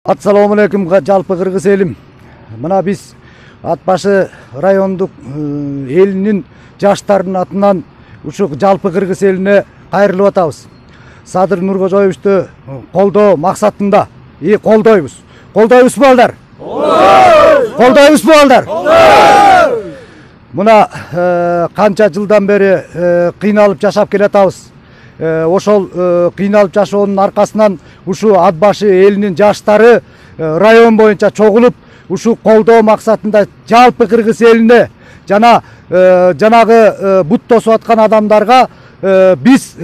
Assalamu алейкум жалпы кыргыз элим. Мына биз Ат башы райондук элинин жаштарынын атынан ушул жалпы кыргыз элине кайрылып атабыз. Садыр Нуркожоевичти колдоо максатында колдойбуз. Колдойбузбу балдар? Колдойбузбу балдар? Мына канча жылдан бери кыйналып жашап келатабыз. Ошол кыйналып жашоонун аркасынан ушул Ат башы элинин жаштары район боюнча чогулуп ушул колдоо максатында жалпы кыргыз элине жана жанагы бут тосуп аткан адамдарга биз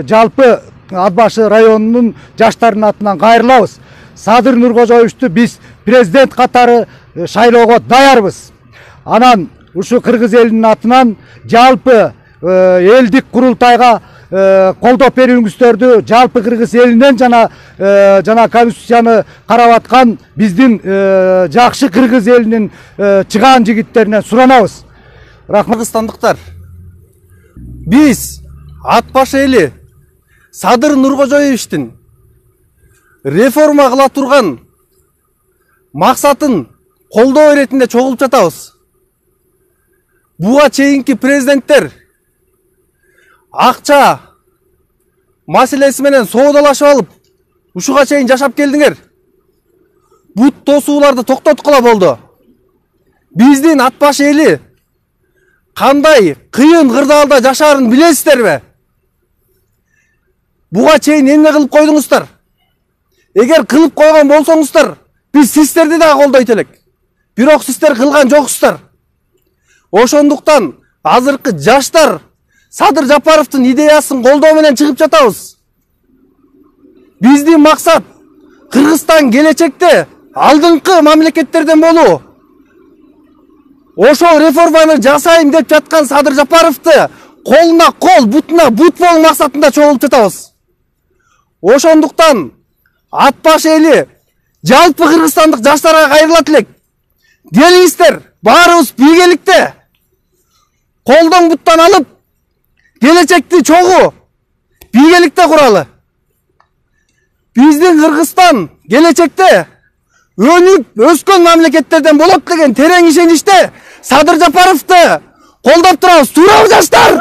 жалпы Ат башы районунун жаштарынын атынан кайрылабыз. Садыр Нуркожоевичти биз президент катары шайлоого даярбыз. Анан ушул кыргыз элинин атынан жалпы элдик курултайга колдоп берүүңүздөрдү жалпы кыргыз элинен жана конституцияны карап аткан биздин жакшы кыргыз элинин чыгаан жигиттеринен суранабыз. Кыргызстандыктар, биз Ат башы эли Садыр Нуркожоевичтин реформа кыла турган максатын колдоо иретинде чогулуп жатабыз. Буга чейинки президенттер акча маселеси менен соодалашып алып, ушуга чейин жашап келдиңер. Бут тосууларды токтоткула болду. Биздин Ат башы эли кандай кыйын кырдаалда жашаарын билесиздерби? Буга чейин эмне кылып койдуңуздар? Эгер кылып койгон болсоңуздар, биз сиздерди да колдойт элек. Бирок сиздер кылган жоксуздар. Ошондуктан азыркы жаштар Садыр Жапаровдун идеясын колдоо менен чыгып жатабыз. Биздин максат Кыргызстан келечекте алдыңкы мамлекеттерден болуу. Ошол реформаны жасайм деп жаткан Садыр Жапаровду колуна кол, бутуна бут болуу максатында чогулуп жатабыз. Ошондуктан Ат башы эли жалпы кыргызстандык жаштарга кайрылат элек. Келиңиздер, баарыбыз бийгеликте колдон буттан алып келечекти чогуу бийгеликте куралы. Биздин Кыргызстан келечекте өнүп өскөн мамлекеттерден болот деген терең ишеничте Садыр Жапаровду колдоп турабыз. Туурабы жаштар?